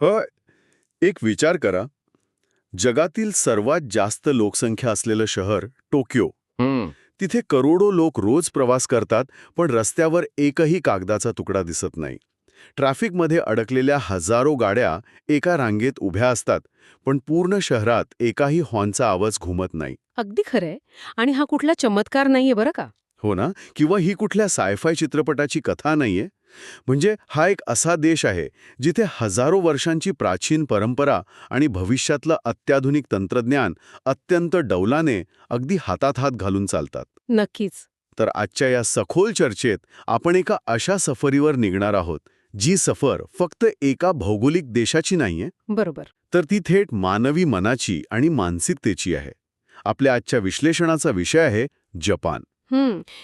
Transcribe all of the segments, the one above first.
होय. एक विचार करा, जगातील सर्वात जास्त लोकसंख्या असलेलं शहर टोकियो. हम्म. तिथे करोडो लोक रोज प्रवास करतात, पण रस्त्यावर एकही कागदाचा तुकडा दिसत नाही. ट्रॅफिकमध्ये अडकलेल्या हजारो गाड्या एका रांगेत उभ्या असतात, पण पूर्ण शहरात एकाही हॉर्नचा आवाज घुमत नाही. अगदी खरंय. आणि हा कुठला चमत्कार नाहीये बरं का. हो ना? किंवा ही कुठल्या सायफाय चित्रपटाची कथा नाहीये. म्हणजे हा एक असा देश आहे जिथे हजारो वर्षांची प्राचीन परंपरा आणि भविष्यातलं अत्याधुनिक तंत्रज्ञान अत्यंत डौलाने अगदी हातात हात घालून चालतात. नक्कीच. तर आजच्या या सखोल चर्चेत आपण एका अशा सफरीवर निघणार आहोत, जी सफर फक्त एका भौगोलिक देशाची नाहीये, बरोबर. तर ती थेट मानवी मनाची आणि मानसिकतेची आहे. आपल्या आजच्या विश्लेषणाचा विषय आहे जपान.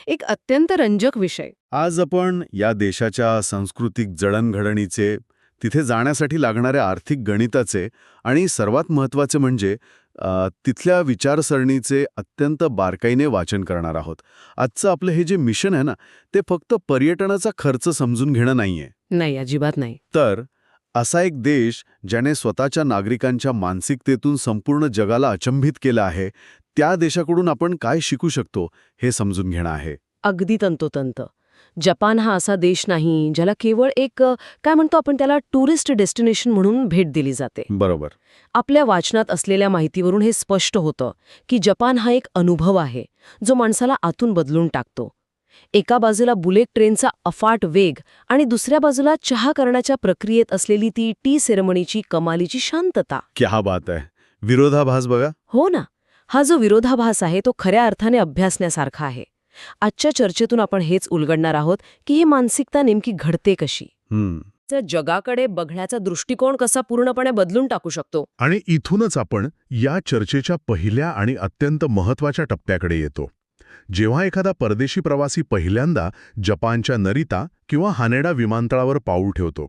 एक अत्यंत रंजक विषय. आज आपण या देशाच्या सांस्कृतिक जडणघडणीचे, तिथे जाण्यासाठी लागणाऱ्या आर्थिक गणिताचे आणि सर्वात महत्त्वाचे म्हणजे तिथल्या विचारसरणीचे अत्यंत बारकाईने वाचन करणार आहोत. आजचं आपलं हे जे मिशन आहे ना, ते फक्त पर्यटनाचा खर्च समजून घेणं नाहीये. नाही, अजिबात नाही. तर असा एक देश ज्याने स्वतःच्या नागरिकांच्या मानसिकतेतून संपूर्ण जगाला अचंबित केलं आहे, त्या देशाकडून आपण काय शिकू शकतो हे समजून घेणं आहे. अगदी तंतोतंत. जपान हा असा देश नाही ज्याला केवळ एक काय म्हणतो आपण त्याला टुरिस्ट डेस्टिनेशन म्हणून भेट दिली जाते. बरोबर. आपल्या वाचनात असलेल्या माहितीवरून हे स्पष्ट होतं की जपान हा एक अनुभव आहे जो माणसाला आतून बदलून टाकतो. एका बाजूला बुलेट ट्रेनचा अफाट वेग आणि दुसऱ्या बाजूला चहा करण्याच्या प्रक्रियेत असलेली ती टी सेरेमनीची कमालीची शांतता. क्या बात आहे. विरोधाभास बघा. हो ना. हा जो विरोधाभास आहे तो खऱ्या अर्थाने अभ्यासण्यासारखा आहे. आजच्या चर्चेतून आपण हेच उलगडणार आहोत की ही मानसिकता नेमकी घडते कशी. तर जगाकडे बघण्याचा दृष्टिकोन कसा पूर्णपणे बदलून टाकू शकतो. आणि इथूनच आपण या चर्चेच्या पहिल्या आणि अत्यंत महत्त्वाच्या टप्प्याकडे येतो. जेव्हा एखादा परदेशी प्रवासी पहिल्यांदा जपानच्या नरिता किंवा हानेडा विमानतळावर पाऊल ठेवतो,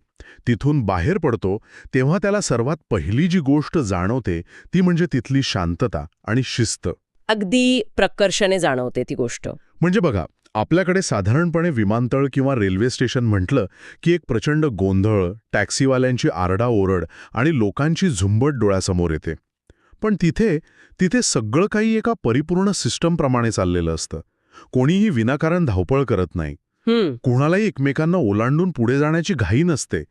तिथून बाहेर पडतो, तेव्हा त्याला सर्वात पहिली जी गोष्ट जाणवते ती म्हणजे तिथली शांतता आणि शिस्त. अगदी प्रकर्षाने जाणवते ती गोष्ट. म्हणजे बघा, आपल्याकडे साधारणपणे विमानतळ किंवा रेल्वे स्टेशन म्हटलं की एक प्रचंड गोंधळ, टॅक्सीवाल्यांची आरडाओरड आणि लोकांची झुंबड डोळ्यासमोर येते. पण तिथे सगळं काही एका परिपूर्ण सिस्टमप्रमाणे चाललेलं असतं. कोणीही विनाकारण धावपळ करत नाही. कुणालाही एकमेकांना ओलांडून पुढे जाण्याची घाई नसते.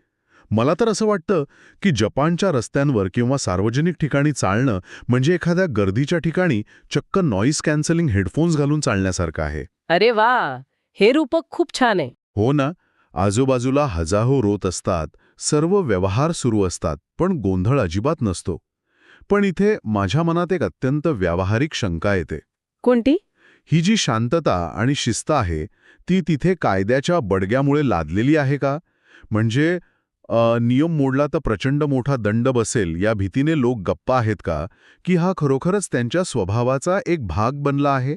मला तर असं वाटतं की जपानच्या रस्त्यांवर किंवा सार्वजनिक ठिकाणी चालणं म्हणजे एखाद्या गर्दीच्या ठिकाणी चक्क नॉईज कॅन्सलिंग हेडफोन्स घालून चालण्यासारखं आहे. अरे वा, हे रूपक खूप छान आहे. हो ना. आजूबाजूला हजारो रोत असतात, सर्व व्यवहार सुरू असतात, पण गोंधळ अजिबात नसतो. पण इथे माझ्या मनात एक अत्यंत व्यावहारिक शंका येते. कोणती? ही जी शांतता आणि शिस्त आहे ती तिथे कायद्याच्या बडग्यामुळे लादलेली आहे का? म्हणजे नियम मोडला तर प्रचंड मोठा दंड बसेल या भीतीने लोक गप्प आहेत का? की हा खरोखरच त्यांच्या स्वभावाचा एक भाग बनला आहे?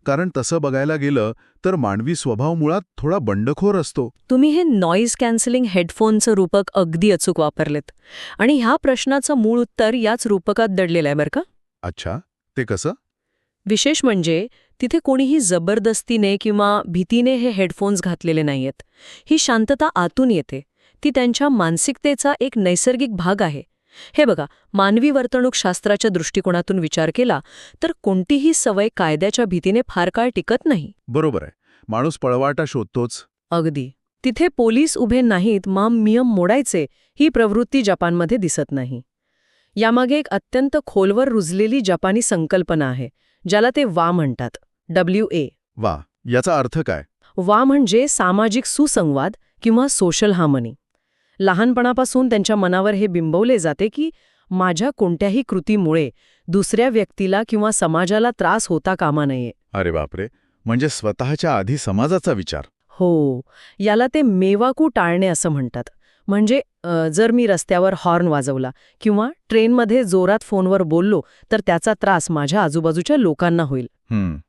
कारण तसं बघायला गेलं तर मानवी स्वभाव मुळात थोडा बंडखोर असतो. तुम्ही हे नॉईज कॅन्सलिंग हेडफोनचं रूपक अगदी अचूक वापरलेत. आणि ह्या प्रश्नाचं मूळ उत्तर याच रूपकात दडलेलं आहे बरं का. अच्छा, ते कसं? विशेष म्हणजे तिथे कोणीही जबरदस्तीने किंवा भीतीने हे हेडफोन्स घातलेले नाहीयेत. ही शांतता आतून येते. ती त्यांच्या मानसिकतेचा एक नैसर्गिक भाग आहे. हे बघा, मानवी वर्तणूकशास्त्राच्या दृष्टिकोनातून विचार केला तर कोणतीही सवय कायद्याच्या भीतीने फार काळ टिकत नाही. बरोबर आहे. माणूस पळवाटा शोधतोच. अगदी. तिथे पोलीस उभे नाहीत नियम मोडायचे ही प्रवृत्ती जपानमध्ये दिसत नाही. यामागे एक अत्यंत खोलवर रुजलेली जपानी संकल्पना आहे, ज्याला ते वा म्हणतात. WA. वा, याचा अर्थ काय? वा म्हणजे सामाजिक सुसंवाद किंवा सोशल हार्मनी. लहानपणापासून त्यांच्या मनावर हे बिंबवले जाते की माझ्या कोणत्याही कृतीमुळे दुसऱ्या व्यक्तीला किंवा समाजाला त्रास होता कामा नये. अरे बापरे. म्हणजे स्वतःच्या आधी समाजाचा विचार. हो, याला ते मेवाकू टाळणे असं म्हणतात. म्हणजे जर मी रस्त्यावर हॉर्न वाजवला किंवा ट्रेनमध्ये जोरात फोनवर बोललो तर त्याचा त्रास माझ्या आजूबाजूच्या लोकांना होईल.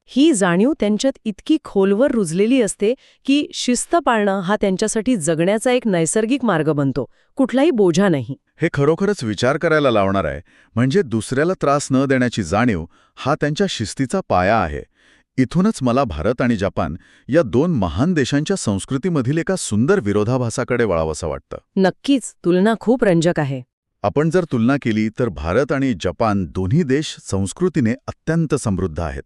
ही जाणीव त्यांच्यात इतकी खोलवर रुजलेली असते की शिस्त पाळणं हा त्यांच्यासाठी जगण्याचा एक नैसर्गिक मार्ग बनतो, कुठलाही बोजा नाही. हे खरोखरच विचार करायला लावणार आहे. म्हणजे दुसऱ्याला त्रास न देण्याची जाणीव हा त्यांच्या शिस्तीचा पाया आहे. इथूनच मला भारत आणि जपान या दोन महान देशांच्या संस्कृतीमधील एका सुंदर विरोधाभासाकडे वळावंसं वाटतं. नक्कीच तुलना खूप रंजक आहे. आपण जर तुलना केली तर भारत आणि जपान दोन्ही देश संस्कृतीने अत्यंत समृद्ध आहेत.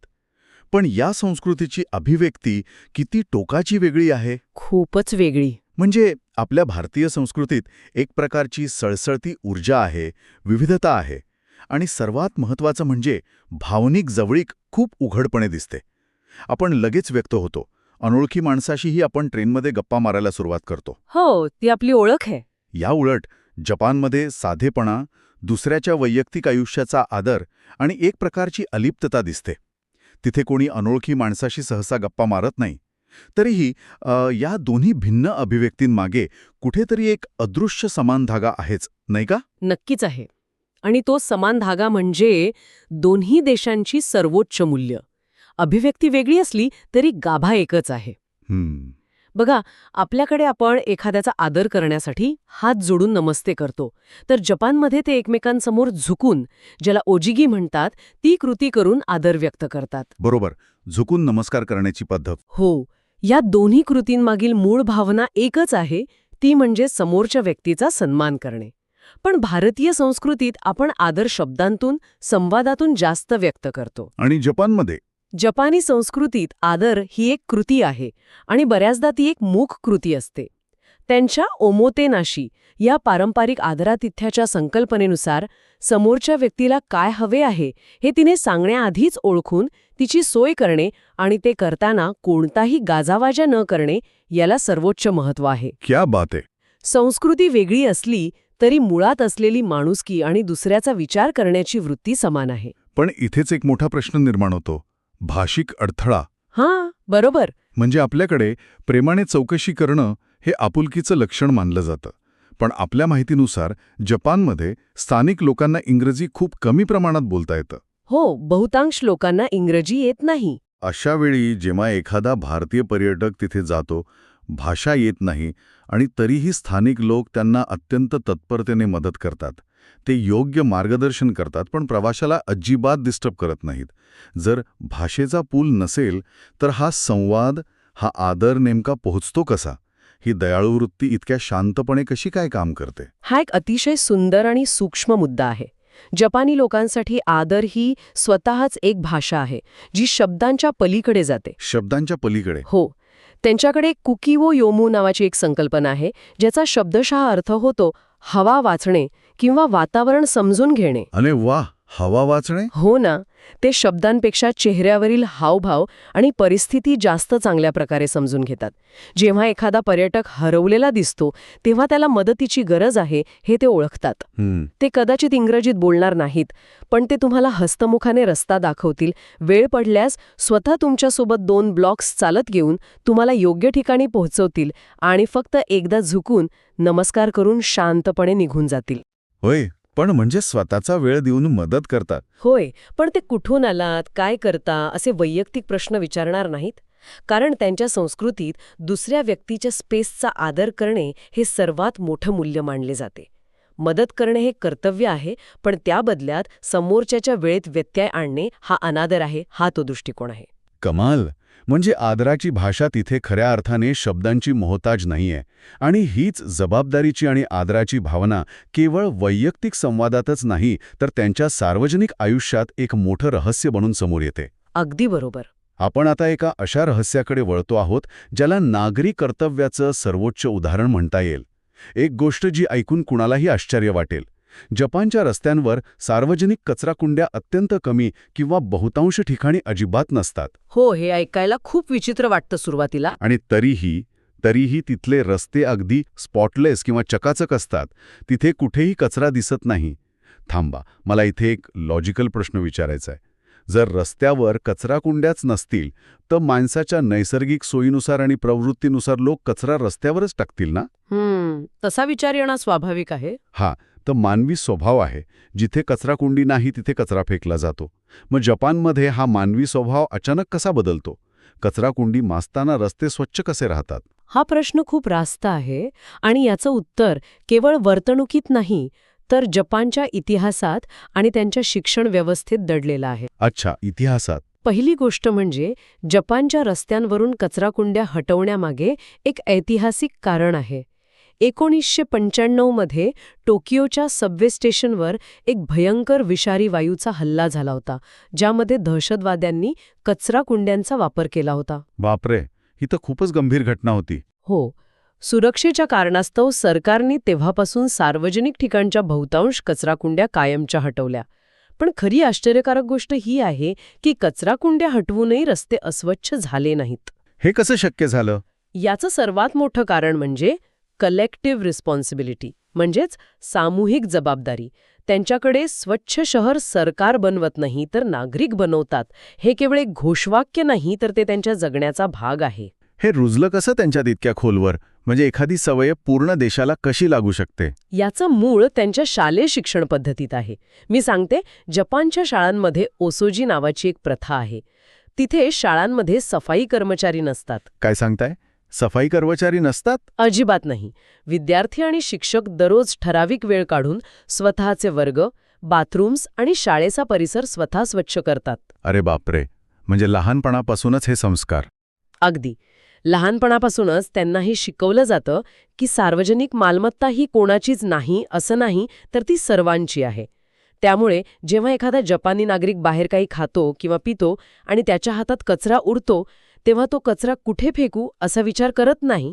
पण या संस्कृतीची अभिव्यक्ती किती टोकाची वेगळी आहे. खूपच वेगळी. म्हणजे आपल्या भारतीय संस्कृतीत एक प्रकारची सळसळती ऊर्जा आहे, विविधता आहे आणि सर्वात महत्त्वाचं म्हणजे भावनिक जवळीक खूप उघडपणे दिसते. आपण लगेच व्यक्त होतो. अनोळखी माणसाशीही आपण ट्रेनमध्ये गप्पा मारायला सुरुवात करतो. हो, ती आपली ओळख आहे. या उलट जपानमध्ये साधेपणा, दुसऱ्याच्या वैयक्तिक आयुष्याचा आदर आणि एक प्रकारची अलिप्तता दिसते. तिथे कोणी अनोळखी माणसाशी सहसा गप्पा मारत नाही. तरीही या दोन्ही भिन्न अभिव्यक्तींमागे कुठेतरी एक अदृश्य समान धागा आहेच, नाही का? नक्कीच आहे. आणि तो समान धागा म्हणजे दोन्ही देशांची सर्वोच्च मूल्य. अभिव्यक्ती वेगळी असली तरी गाभा एकच आहे. बघा, आपल्याकडे आपण एखाद्याचा आदर करण्यासाठी हात जोडून नमस्ते करतो, तर जपानमध्ये ते एकमेकांसमोर झुकून, ज्याला ओजिगी म्हणतात, ती कृती करून आदर व्यक्त करतात. बरोबर, झुकून नमस्कार करण्याची पद्धत. हो, या दोन्ही कृतींमागील मूळ भावना एकच आहे, ती म्हणजे समोरच्या व्यक्तीचा सन्मान करणे. पण भारतीय संस्कृतीत आपण आदर शब्दांतून, संवादातून जास्त व्यक्त करतो. आणि जपानमध्ये जपानी संस्कृतीत आदर ही एक कृती आहे आणि बऱ्याचदा ती एक मूक कृती असते. त्यांच्या ओमोतेनाशी या पारंपरिक आदरातिथ्याच्या संकल्पनेनुसार समोरच्या व्यक्तीला काय हवे आहे हे तिने सांगण्याआधीच ओळखून तिची सोय करणे आणि ते करताना कोणताही गाजावाजा न करणे याला सर्वोच्च महत्त्व आहे. क्या बात आहे. संस्कृती वेगळी असली तरी मुळात असलेली माणुसकी आणि दुसऱ्याचा विचार करण्याची वृत्ती समान आहे. पण इथेच एक मोठा प्रश्न निर्माण होतो, भाषिक अडथळा. हां, बरोबर. म्हणजे आपल्याकडे प्रेमाने चौकशी करणं हे आपुलकीचं लक्षण मानलं जातं. पण आपल्या माहितीनुसार जपानमध्ये स्थानिक लोकांना इंग्रजी खूप कमी प्रमाणात बोलता येतं. हो, बहुतांश लोकांना इंग्रजी येत नाही. अशा वेळी जेव्हा एखादा भारतीय पर्यटक तिथे जातो, भाषा येत नाही आणि तरीही स्थानिक लोक त्यांना अत्यंत तत्परतेने मदत करतात. ते योग्य मार्गदर्शन करतात, पण प्रवाशाला अजिबात डिस्टर्ब करत नाहीत. जर भाषेचा पूल नसेल तर हा संवाद, हा आदर नेमका पोहोचतो कसा? ही दयाळू वृत्ती इतक्या शांतपणे कशी काय काम करते? हा एक अतिशय सुंदर आणि सूक्ष्म मुद्दा आहे. जपानी लोकांसाठी आदर ही स्वतःच एक भाषा आहे, जी शब्दांच्या पलीकडे जाते. शब्दांच्या पलीकडे? हो. त्यांच्याकडे कुकीवो योमू नावाची एक संकल्पना आहे, ज्याचा शब्दशः अर्थ होतो हवा वाचणे किंवा वातावरण समजून घेणे. अरे वा, हवा वाचणे? हो ना. ते शब्दांपेक्षा चेहऱ्यावरील हावभाव आणि परिस्थिती जास्त चांगल्या प्रकारे समजून घेतात. जेव्हा एखादा पर्यटक हरवलेला दिसतो तेव्हा त्याला मदतीची गरज आहे हे ते ओळखतात. ते कदाचित इंग्रजीत बोलणार नाहीत, पण ते तुम्हाला हस्तमुखाने रस्ता दाखवतील, वेळ पडल्यास स्वतः तुमच्यासोबत 2 ब्लॉक्स चालत घेऊन तुम्हाला योग्य ठिकाणी पोहोचवतील आणि फक्त एकदा झुकून नमस्कार करून शांतपणे निघून जातील. होय, पण म्हणजे स्वतःचा वेळ देऊन मदत करतात. होय, पण ते कुठून आलात, काय करता असे वैयक्तिक प्रश्न विचारणार नाहीत. कारण त्यांच्या संस्कृतीत दुसऱ्या व्यक्तीच्या स्पेसचा आदर करणे हे सर्वात मोठं मूल्य मानले जाते. मदत करणे हे कर्तव्य आहे, पण त्या बदल्यात समोरच्याच्या वेळेत व्यत्यय आणणे हा अनादर आहे, हा तो दृष्टिकोन आहे. कमाल. म्हणजे आदराची भाषा तिथे खऱ्या अर्थाने शब्दांची मोहताज नाहीये. आणि हीच जबाबदारीची आणि आदराची भावना केवळ वैयक्तिक संवादातच नाही, तर त्यांच्या सार्वजनिक आयुष्यात एक मोठं रहस्य बनून समोर येते. अगदी बरोबर. आपण आता एका अशा रहस्याकडे वळतो आहोत, ज्याला नागरी कर्तव्याचं सर्वोच्च उदाहरण म्हणता येईल. एक गोष्ट जी ऐकून कुणालाही आश्चर्य वाटेल. जपानच्या रस्त्यांवर सार्वजनिक कचराकुंड्या अत्यंत कमी किंवा बहुतांश ठिकाणी अजिबात नसतात. हो, हे ऐकायला खूप विचित्र वाटतं सुरुवातीला. आणि तरीही तिथले रस्ते अगदी स्पॉटलेस किंवा चकाचक असतात. तिथे कुठेही कचरा दिसत नाही. थांबा, मला इथे एक लॉजिकल प्रश्न विचारायचा आहे. जर रस्त्यावर कचराकुंड्याच नसतील तर माणसाच्या नैसर्गिक सोयीनुसार आणि प्रवृत्तीनुसार लोक कचरा रस्त्यावरच टाकतील ना? तसा विचार येणं स्वाभाविक आहे. हा तर मानवी स्वभाव आहे. जिथे कचराकुंडी नाही तिथे कचरा फेकला जातो. मग जपानमध्ये हा मानवी स्वभाव अचानक कसा बदलतो? कचराकुंडी मासताना रस्ते स्वच्छ कसे राहतात? हा प्रश्न खूप रास्त आहे आणि याचं उत्तर केवळ वर्तणुकीत नाही, तर जपानच्या इतिहासात आणि त्यांच्या शिक्षण व्यवस्थेत दडलेलं आहे. अच्छा, इतिहासात. पहिली गोष्ट म्हणजे जपानच्या रस्त्यांवरून कचराकुंड्या हटवण्यामागे एक ऐतिहासिक कारण आहे. 1995 मध्ये टोकियोच्या सबवे स्टेशनवर एक भयंकर विषारी वायूचा हल्ला झाला होता, ज्यामध्ये दहशतवाद्यांनी कचराकुंड्यांचा वापर केला होता. बापरे, ही तर खूपच गंभीर घटना होती. हो, सुरक्षेच्या कारणास्तव सरकारने तेव्हापासून सार्वजनिक ठिकाणच्या बहुतांश कचराकुंड्या कायमच्या हटवल्या. पण खरी आश्चर्यकारक गोष्ट ही आहे की कचराकुंड्या हटवूनही रस्ते अस्वच्छ झाले नाहीत. हे कसं शक्य झालं? याचं सर्वात मोठं कारण म्हणजे कलेक्टिव्ह रिस्पॉन्सिबिलिटी, म्हणजेच सामूहिक जबाबदारी. त्यांच्याकडे स्वच्छ शहर सरकार बनवत नाही तर नागरिक बनवतात. हे केवळ एक घोषवाक्य नाही, तर ते त्यांच्या जगण्याचा भाग आहे. हे रुजलं कसं त्यांच्यात इतक्या खोलवर? म्हणजे एखादी सवय पूर्ण देशाला कशी लागू शकते? याचं मूळ त्यांच्या शालेय शिक्षण पद्धतीत आहे. मी सांगते, जपानच्या शाळांमध्ये ओसोजी नावाची एक प्रथा आहे. तिथे शाळांमध्ये सफाई कर्मचारी नसतात. काय सांगताय? सफाई कर्मचारी नसतात? अजिबात नाही. विद्यार्थी आणि शिक्षक दररोज ठराविक वेळ काढून स्वतःचे वर्ग, बाथरूम्स आणि शाळेचा परिसर स्वतः स्वच्छ करतात. अरे बापरे, म्हणजे लहानपणापासूनच हे संस्कार. अगदी. लहानपणापासूनच त्यांना हे शिकवलं जातं की सार्वजनिक मालमत्ता ही कोणाचीच नाही असं नाही, तर ती सर्वांची आहे. त्यामुळे जेव्हा एखादा जपानी नागरिक बाहेर काही खातो किंवा पितो आणि त्याच्या हातात कचरा उडतो, तेव्हा तो कचरा कुठे फेकू असा विचार करत नाही.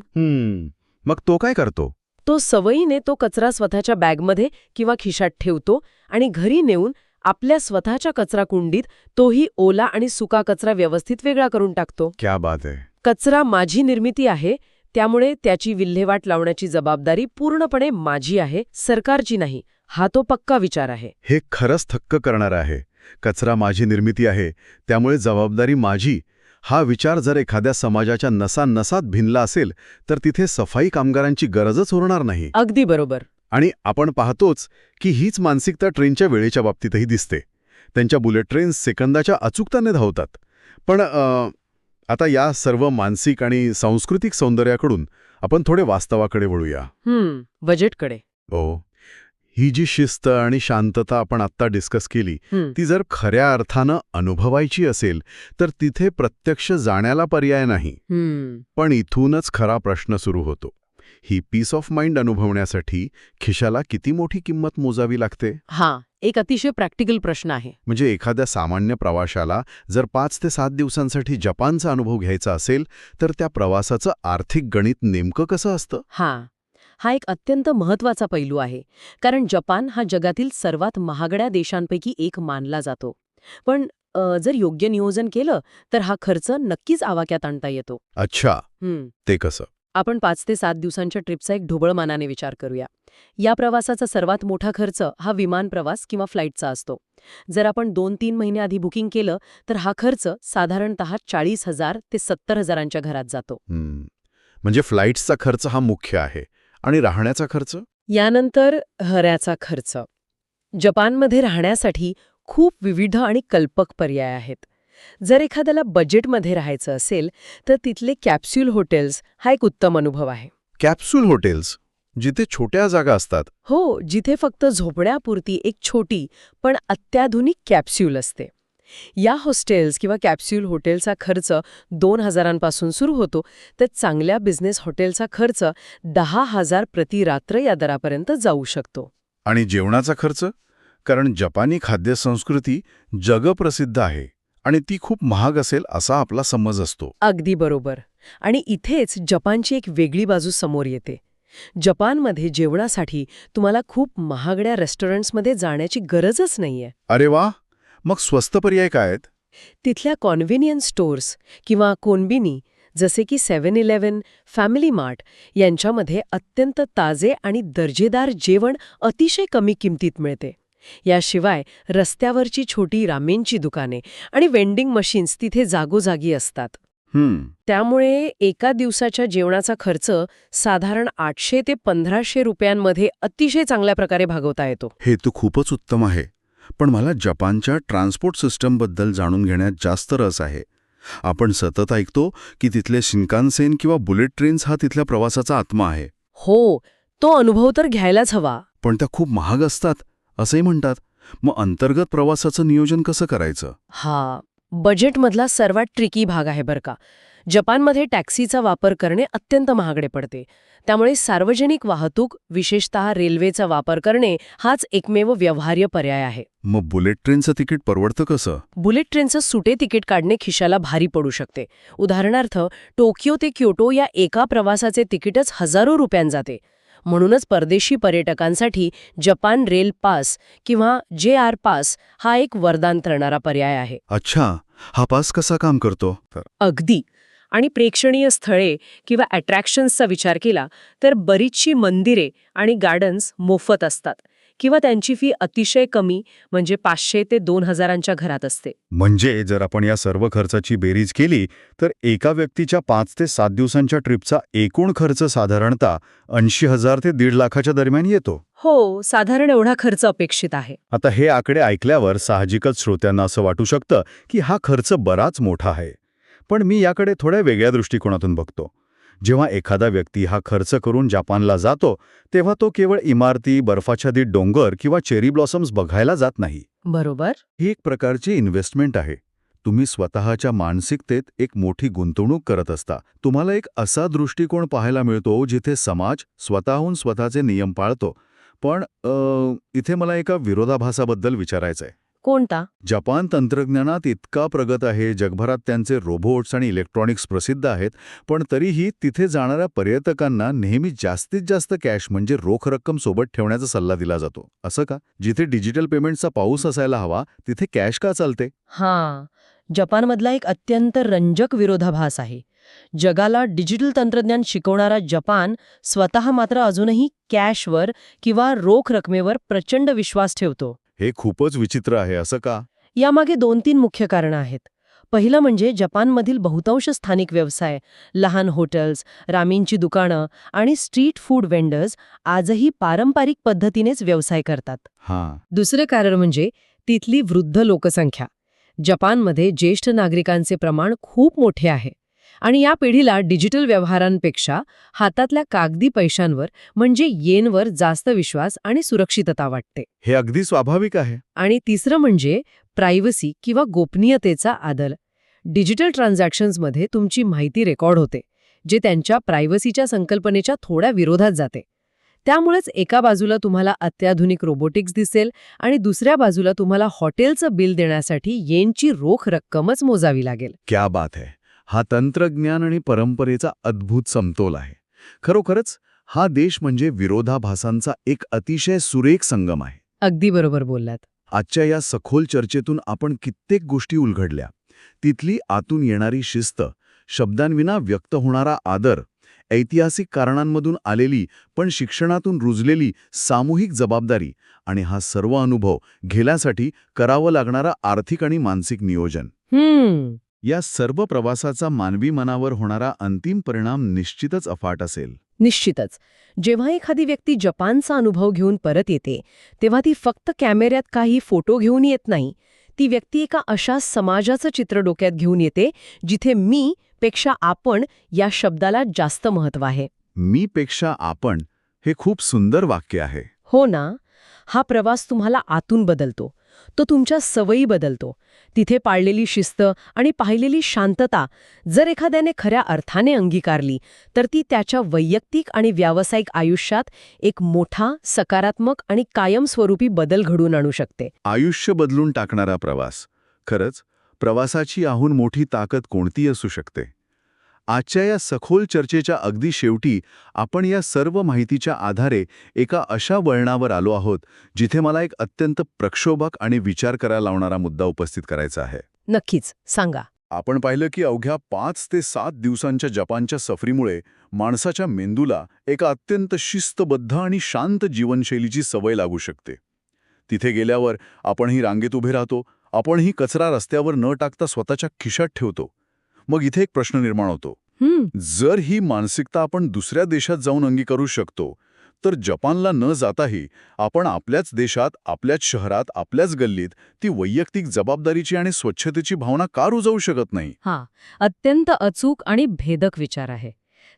मग तो काय करतो? तो सवयीने तो कचरा स्वतःच्या बॅगमध्ये किंवा खिशात ठेवतो आणि घरी नेऊन आपल्या स्वतःच्या कचराकुंडीत तोही ओला आणि सुका कचरा व्यवस्थित वेगळा करून टाकतो. क्या बात आहे. कचरा माझी निर्मिती आहे, त्यामुळे त्याची विल्हेवाट लावण्याची जबाबदारी पूर्णपणे माझी आहे, सरकारची नाही. हा तो पक्का विचार आहे. हे खरंच थक्क करणारं आहे. कचरा माझी निर्मिती आहे, त्यामुळे जबाबदारी माझी. हा विचार जर एखाद्या समाजाच्या नसानसात भिनला असेल तर तिथे सफाई कामगारांची गरजच उरणार नाही. अगदी बरोबर. आणि आपण पाहतोच की हीच मानसिकता ट्रेनच्या वेळेच्या बाबतीतही दिसते. त्यांच्या बुलेट ट्रेन्स सेकंदाच्या अचूकताने धावतात. पण आता या सर्व मानसिक आणि सांस्कृतिक सौंदर्याकडून आपण थोडे वास्तवाकडे वळूया. बजेटकडे. हो, ही जी शिस्त आणि शांतता आपण आत्ता डिस्कस केली, ती जर खऱ्या अर्थानं अनुभवायची असेल तर तिथे प्रत्यक्ष जाण्याला पर्याय नाही. पण इथूनच खरा प्रश्न सुरू होतो. ही पीस ऑफ माइंड अनुभवण्यासाठी खिशाला किती मोठी किंमत मोजावी लागते? हा एक अतिशय प्रॅक्टिकल प्रश्न आहे. म्हणजे एखाद्या सामान्य प्रवाशाला जर 5 ते 7 दिवसांसाठी जपानचा अनुभव घ्यायचा असेल तर त्या प्रवासाचं आर्थिक गणित नेमकं कसं असतं? हा एक अत्यंत महत्त्वाचा पैलू आहे. कारण जपान हा जगातील सर्वात महागड्या देशांपैकी एक मानला जातो. पण जर योग्य नियोजन केलं तर हा खर्च नक्कीच आवाक्यात आणता येतो. अच्छा, ते कसं? आपण 5 ते 7 दिवसांच्या ट्रिपचा एक ढोबळमानाने विचार करूया. या प्रवासाचा सर्वात मोठा खर्च हा विमान प्रवास किंवा फ्लाईटचा असतो. जर आपण 2-3 महिने आधी बुकिंग केलं तर हा खर्च साधारणतः 40,000 ते 70,000च्या घरात जातो. म्हणजे फ्लाईट्सचा खर्च हा मुख्य आहे. आणि राहण्याचा खर्च? यानंतर हऱ्याचा खर्च. जपानमध्ये राहण्यासाठी खूप विविध आणि कल्पक पर्याय आहेत. जर एखाद्याला बजेटमध्ये राहायचं असेल तर तिथले कॅप्सूल हॉटेल्स हा एक उत्तम अनुभव आहे. कॅप्सूल हॉटेल्स, जिथे छोट्या जागा असतात? हो, जिथे फक्त झोपण्यापुरती एक छोटी पण अत्याधुनिक कॅप्सूल असते. या हॉस्टेल्स किंवा कॅप्सूल हॉटेलचा खर्च 2,000पासून सुरू होतो, तर चांगल्या बिझनेस हॉटेलचा खर्च 10,000 प्रति रात्र या दरापर्यंत जाऊ शकतो. आणि जेवणाचा खर्च? कारण जपानी खाद्यसंस्कृती जगप्रसिद्ध आहे आणि ती खूप महाग असेल असा आपला समज असतो. अगदी बरोबर. आणि इथेच जपानची एक वेगळी बाजू समोर येते. जपानमध्ये जेवणासाठी तुम्हाला खूप महागड्या रेस्टॉरंट्समध्ये जाण्याची गरजच नाहीये. अरे वा, मग स्वस्त पर्याय काय आहेत? तिथल्या कॉन्व्हिनियन्स स्टोअर्स किंवा कोन्बिनी जसे की 7-Eleven, फॅमिली मार्ट यांच्यामध्ये अत्यंत ताजे आणि दर्जेदार जेवण अतिशय कमी किमतीत मिळते. याशिवाय रस्त्यावरची छोटी रामेनची दुकाने आणि वेंडिंग मशीन्स तिथे जागोजागी असतात. त्यामुळे एका दिवसाच्या जेवणाचा खर्च साधारण 800 ते 1,500 रुपयांमध्ये अतिशय चांगल्या प्रकारे भागवता येतो. हे तर खूपच उत्तम आहे. पण मला जपानच्या ट्रान्सपोर्ट सिस्टमबद्दल जाणून घेण्यात जास्त रस आहे. आपण सतत ऐकतो की तिथले शिनकानसेन किंवा बुलेट ट्रेन्स हा तिथल्या प्रवासाचा आत्मा आहे. हो, तो अनुभव तर घ्यायलाच हवा. पण त्या खूप महाग असतात असंही म्हणतात. मग अंतर्गत प्रवासाचं नियोजन कसं करायचं? बजेटमधला सर्वात ट्रिकी भाग आहे बरं का. जपानमध्ये टॅक्सीचा वापर करणे अत्यंत महागडे पडते. त्यामुळे सार्वजनिक वाहतूक, विशेषतः रेल्वेचा वापर करणे हाच एकमेव व्यवहार्य पर्याय आहे. मग बुलेट ट्रेनचं तिकीट परवडतं कसं? बुलेट ट्रेनचं सुटे तिकीट काढणे खिशाला भारी पडू शकते. उदाहरणार्थ, टोकियो ते क्योटो या एका प्रवासाचे तिकीटच हजारो रुपयांत जाते. म्हणूनच परदेशी पर्यटकांसाठी जपान रेल पास किंवा JR पास हा एक वरदान ठरणारा पर्याय आहे. अच्छा, हा पास कसा काम करतो? अगदी. आणि प्रेक्षणीय स्थळे किंवा अट्रॅक्शन्सचा विचार केला तर बरीचशी मंदिरे आणि गार्डन्स मोफत असतात किंवा त्यांची फी अतिशय कमी, म्हणजे 500 ते 2000च्या घरात असते. म्हणजे जर आपण या सर्व खर्चाची बेरीज केली तर एका व्यक्तीच्या 5 ते 7 दिवसांच्या ट्रिपचा एकूण खर्च साधारणतः 80,000 ते 1.5 लाखाच्या दरम्यान येतो. हो, साधारण एवढा खर्च अपेक्षित आहे. आता हे आकडे ऐकल्यावर साहजिकच श्रोत्यांना असं वाटू शकतं की हा खर्च बराच मोठा आहे. पण मी याकडे थोड्या वेगळ्या दृष्टिकोनातून बघतो. जेव्हा एखादा व्यक्ती हा खर्च करून जपानला जातो तेव्हा तो केवळ इमारती, बर्फाच्छादित डोंगर किंवा चेरी ब्लॉसम्स बघायला जात नाही. बरोबर. ही एक प्रकारची इन्व्हेस्टमेंट आहे. तुम्ही स्वतःच्या मानसिकतेत एक मोठी गुंतवणूक करत असता. तुम्हाला एक असा दृष्टिकोन पाहायला मिळतो जिथे समाज स्वतःहून स्वतःचे नियम पाळतो. पण इथे मला एका विरोधाभासाबद्दल विचारायचंय. कोणता? जपान तंत्रज्ञानात इतका प्रगत आहे, जगभरात त्यांचे रोबोट्स आणि इलेक्ट्रॉनिक्स प्रसिद्ध आहेत, पण तरीही तिथे जाणाऱ्या पर्यटकांना नेहमी जास्तीत जास्त कॅश म्हणजे रोख रक्कम सोबत ठेवण्याचा सल्ला दिला जातो. असं का? जिथे डिजिटल पेमेंटचा पाऊस असायला हवा तिथे कॅश का चालते? हां, जपानमधला एक अत्यंत रंजक विरोधाभास आहे. जगाला डिजिटल तंत्रज्ञान शिकवणारा जपान स्वतः मात्र अजूनही कॅशवर किंवा रोख रकमेवर प्रचंड विश्वास ठेवतो. हे खूपच विचित्र आहे. असं का? यामागे 2-3 मुख्य कारणं आहेत. पहिलं म्हणजे जपानमधील बहुतांश स्थानिक व्यवसाय, लहान हॉटेल्स, रामेनची दुकानं आणि स्ट्रीट फूड वेंडर्स आजही पारंपरिक पद्धतीनेच व्यवसाय करतात. हां. दुसरं कारण म्हणजे तिथली वृद्ध लोकसंख्या. जपानमध्ये ज्येष्ठ नागरिकांचे प्रमाण खूप मोठे आहे आणि या पिढीला डिजिटल व्यवहारांपेक्षा हातातल्या कागदी पैशांवर म्हणजे येनवर जास्त विश्वास आणि सुरक्षितता वाटते. हे अगदी स्वाभाविक आहे. आणि तिसरं म्हणजे प्रायव्हसी किंवा गोपनीयतेचा आदर. डिजिटल ट्रान्झॅक्शन्समध्ये तुमची माहिती रेकॉर्ड होते, जे त्यांच्या प्रायव्हसीच्या संकल्पनेच्या थोड्या विरोधात जाते. त्यामुळेच एका बाजूला तुम्हाला अत्याधुनिक रोबोटिक्स दिसेल आणि दुसऱ्या बाजूला तुम्हाला हॉटेलचं बिल देण्यासाठी येनची रोख रक्कमच मोजावी लागेल. क्या बात है. हा तंत्रज्ञान आणि परंपरेचा अद्भुत समतोल आहे. खरोखरच हा देश म्हणजे विरोधाभासांचा एक अतिशय सुरेख संगम आहे. अगदी बरोबर बोललात. आजच्या या सखोल चर्चेतून आपण कित्येक गोष्टी उलगडल्या. तिथली आतून येणारी शिस्त, शब्दांविना व्यक्त होणारा आदर, ऐतिहासिक कारणांमधून आलेली पण शिक्षणातून रुजलेली सामूहिक जबाबदारी आणि हा सर्व अनुभव घेण्यासाठी करावं लागणारा आर्थिक आणि मानसिक नियोजन. या सर्व प्रवासाचा मानवी मनावर होणारा अंतिम परिणाम निश्चितच अफाट असेल. निश्चितच. जेव्हा एखादी व्यक्ती जपानचा अनुभव घेऊन परत येते तेव्हा ती फक्त कॅमेऱ्यात काही फोटो घेऊन येत नाही. ती व्यक्ती एका अशा समाजाचं चित्र डोक्यात घेऊन येते जिथे मी पेक्षा आपण या शब्दाला जास्त महत्त्व आहे. मी पेक्षा आपण हे खूप सुंदर वाक्य आहे. हो ना. हा प्रवास तुम्हाला आतून बदलतो. तो तुमच्या सवयी बदलतो. तिथे पाळलेली शिस्त आणि पाहिलेली शांतता जर एखाद्याने खऱ्या अर्थाने अंगीकारली तर ती त्याच्या वैयक्तिक आणि व्यावसायिक आयुष्यात एक मोठा, सकारात्मक आणि कायमस्वरूपी बदल घडवून आणू शकते. आयुष्य बदलून टाकणारा प्रवास. खरंच प्रवासाची आहून मोठी ताकद कोणती असू शकते? आजच्या या सखोल चर्चेच्या अगदी शेवटी आपण या सर्व माहितीच्या आधारे एका अशा वळणावर आलो आहोत जिथे मला एक अत्यंत प्रक्षोभक आणि विचार करायला लावणारा मुद्दा उपस्थित करायचा आहे. नक्कीच, सांगा. आपण पाहिलं की अवघ्या 5 ते 7 दिवसांच्या जपानच्या सफरीमुळे माणसाच्या मेंदूला एका अत्यंत शिस्तबद्ध आणि शांत जीवनशैलीची सवय लागू शकते. तिथे गेल्यावर आपणही रांगेत उभे राहतो, आपणही कचरा रस्त्यावर न टाकता स्वतःच्या खिशात ठेवतो. मग इथे एक प्रश्न निर्माण होतो. जर ही मानसिकता आपण दुसऱ्या देशात जाऊन अंगीकारू शकतो तर जपानला न जाताही आपण आपल्याच देशात, आपल्याच शहरात, आपल्याच गल्लीत ती वैयक्तिक जबाबदारीची आणि स्वच्छतेची भावना का रुजवू शकत नाही? अत्यंत अचूक आणि भेदक विचार आहे.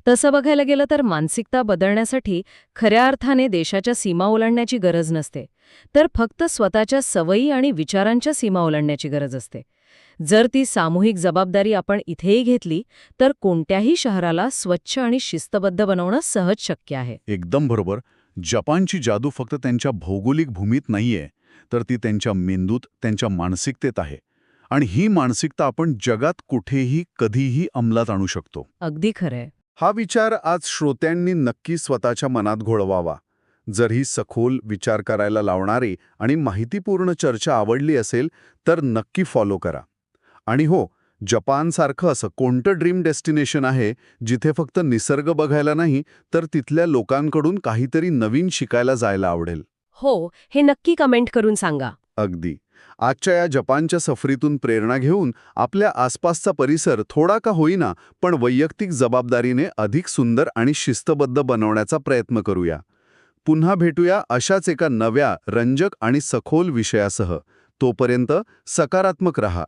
तसं बघायला गेलं तर मानसिकता बदलण्यासाठी खऱ्या अर्थाने देशाच्या सीमा ओलांडण्याची गरज नसते, तर फक्त स्वतःच्या सवयी आणि विचारांच्या सीमा ओलांडण्याची गरज असते. जर ती सामूहिक जबाबदारी आपण इथेही घेतली तर कोणत्याही शहराला स्वच्छ आणि शिस्तबद्ध बनवणं सहज शक्य आहे. एकदम बरोबर. जपानची जादू फक्त त्यांच्या भौगोलिक भूमीत नाहीये, तर ती त्यांच्या मेंदूत, त्यांच्या मानसिकतेत आहे. आणि ही मानसिकता आपण जगात कुठेही कधीही अंमलात आणू शकतो. अगदी खरंय. हा विचार आज श्रोत्यांनी नक्की स्वतःच्या मनात घोळवावा. जर ही सखोल विचार करायला लावणारी आणि माहितीपूर्ण चर्चा आवडली असेल तर नक्की फॉलो करा. आणि हो, जपानसारखं असं कोणतं ड्रीम डेस्टिनेशन आहे जिथे फक्त निसर्ग बघायला नाही तर तिथल्या लोकांकडून काहीतरी नवीन शिकायला जायला आवडेल? हो, हे नक्की कमेंट करून सांगा. अगदी. आजच्या या जपानच्या सफरीतून प्रेरणा घेऊन आपल्या आसपासचा परिसर थोडा का होईना पण वैयक्तिक जबाबदारीने अधिक सुंदर आणि शिस्तबद्ध बनवण्याचा प्रयत्न करूया. पुन्हा भेटूया अशाच एका नव्या, रंजक आणि सखोल विषयासह. तोपर्यंत सकारात्मक रहा.